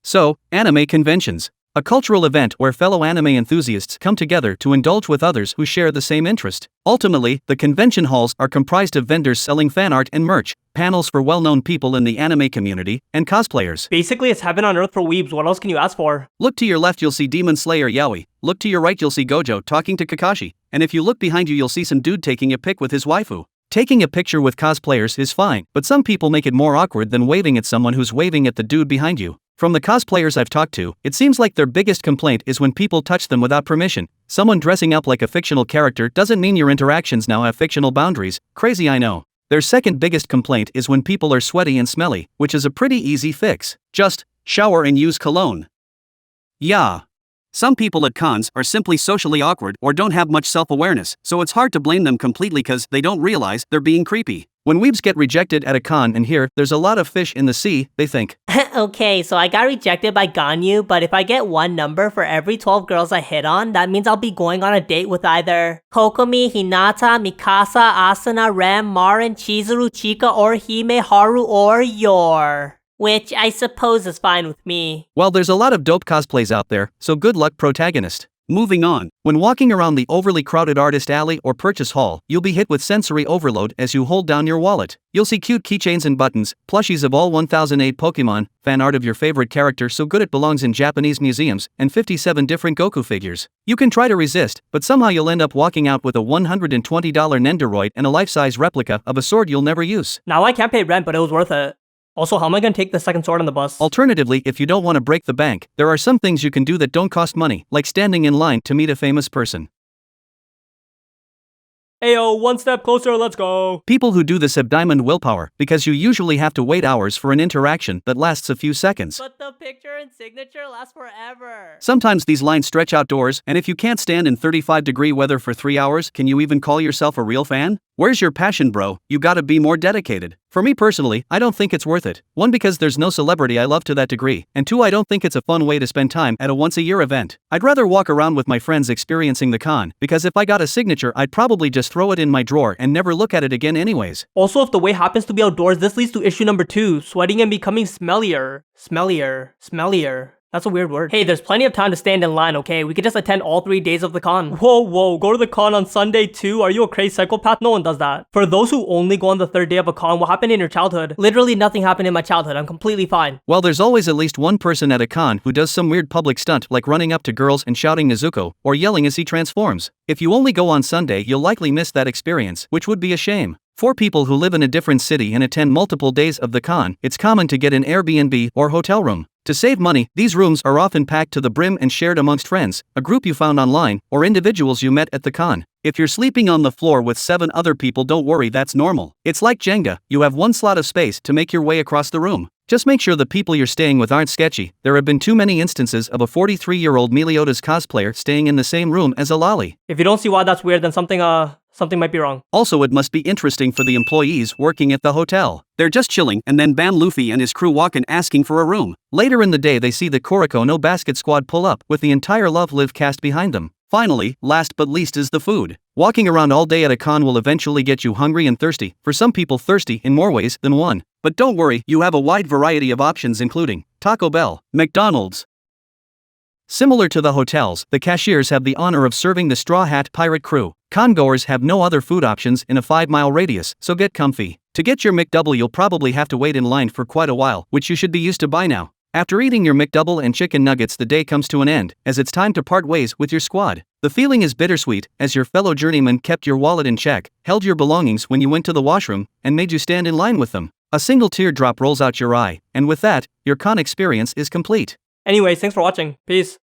So, anime conventions. A cultural event where fellow anime enthusiasts come together to indulge with others who share the same interest. Ultimately, the convention halls are comprised of vendors selling fan art and merch, panels for well-known people in the anime community, and cosplayers. Basically, it's heaven on earth for weebs. What else can you ask for? Look to your left, you'll see Demon Slayer Yaoi. Look to your right, you'll see Gojo talking to Kakashi. And if you look behind you, you'll see some dude taking a pic with his waifu. Taking a picture with cosplayers is fine, but some people make it more awkward than waving at someone who's waving at the dude behind you. From the cosplayers I've talked to, it seems like their biggest complaint is when people touch them without permission. Someone dressing up like a fictional character doesn't mean your interactions now have fictional boundaries. Crazy, I know. Their second biggest complaint is when people are sweaty and smelly, which is a pretty easy fix. Just shower and use cologne. Yeah. Some people at cons are simply socially awkward or don't have much self-awareness, so it's hard to blame them completely cause they don't realize they're being creepy. When weebs get rejected at a con and hear there's a lot of fish in the sea, they think, Okay, so I got rejected by Ganyu, but if I get one number for every 12 girls I hit on, that means I'll be going on a date with either Kokomi, Hinata, Mikasa, Asuna, Ren, Marin, Chizuru, Chika, or Hime, Haru, or Yor. Which I suppose is fine with me. Well, there's a lot of dope cosplays out there, so good luck, protagonist. Moving on. When walking around the overly crowded artist alley or purchase hall, you'll be hit with sensory overload as you hold down your wallet. You'll see cute keychains and buttons, plushies of all 1008 Pokemon, fan art of your favorite character so good it belongs in Japanese museums, and 57 different Goku figures. You can try to resist, but somehow you'll end up walking out with a $120 Nendoroid and a life-size replica of a sword you'll never use. Now I can't pay rent, but it was worth it. Also, how am I gonna take the second sword on the bus? Alternatively, if you don't want to break the bank, there are some things you can do that don't cost money, like standing in line to meet a famous person. Ayo, one step closer, let's go. People who do this have diamond willpower, because you usually have to wait hours for an interaction that lasts a few seconds. But the picture and signature last forever. Sometimes these lines stretch outdoors, and if you can't stand in 35-degree weather for 3 hours, can you even call yourself a real fan? Where's your passion, bro? You gotta be more dedicated. For me personally, I don't think it's worth it. 1, because there's no celebrity I love to that degree, and 2, I don't think it's a fun way to spend time at a once-a-year event. I'd rather walk around with my friends experiencing the con, because if I got a signature I'd probably just throw it in my drawer and never look at it again anyways. Also, if the way happens to be outdoors, this leads to issue number 2, sweating and becoming smellier. Smellier. That's a weird word. Hey, there's plenty of time to stand in line, okay? We could just attend all 3 days of the con. Whoa, go to the con on Sunday too? Are you a crazy psychopath? No one does that. For those who only go on the 3rd day of a con, what happened in your childhood? Literally nothing happened in my childhood. I'm completely fine. Well, there's always at least one person at a con who does some weird public stunt like running up to girls and shouting Nezuko, or yelling as he transforms. If you only go on Sunday, you'll likely miss that experience, which would be a shame. For people who live in a different city and attend multiple days of the con, it's common to get an Airbnb or hotel room. To save money, these rooms are often packed to the brim and shared amongst friends, a group you found online, or individuals you met at the con. If you're sleeping on the floor with 7 other people, don't worry, that's normal. It's like Jenga, you have 1 slot of space to make your way across the room. Just make sure the people you're staying with aren't sketchy. There have been too many instances of a 43-year-old Meliodas cosplayer staying in the same room as a lolly. If you don't see why that's weird, then something might be wrong. Also, it must be interesting for the employees working at the hotel. They're just chilling, and then bam, Luffy and his crew walk in asking for a room. Later in the day they see the Kuroko no Basket Squad pull up, with the entire Love Live cast behind them. Finally, last but least is the food. Walking around all day at a con will eventually get you hungry and thirsty, for some people thirsty in more ways than one. But don't worry, you have a wide variety of options including Taco Bell, McDonald's. Similar to the hotels, the cashiers have the honor of serving the Straw Hat Pirate crew. Congoers have no other food options in a 5-mile radius, so get comfy. To get your McDouble you'll probably have to wait in line for quite a while, which you should be used to by now. After eating your McDouble and chicken nuggets, the day comes to an end, as it's time to part ways with your squad. The feeling is bittersweet, as your fellow journeyman kept your wallet in check, held your belongings when you went to the washroom, and made you stand in line with them. A single teardrop rolls out your eye, and with that, your con experience is complete. Anyways, thanks for watching. Peace.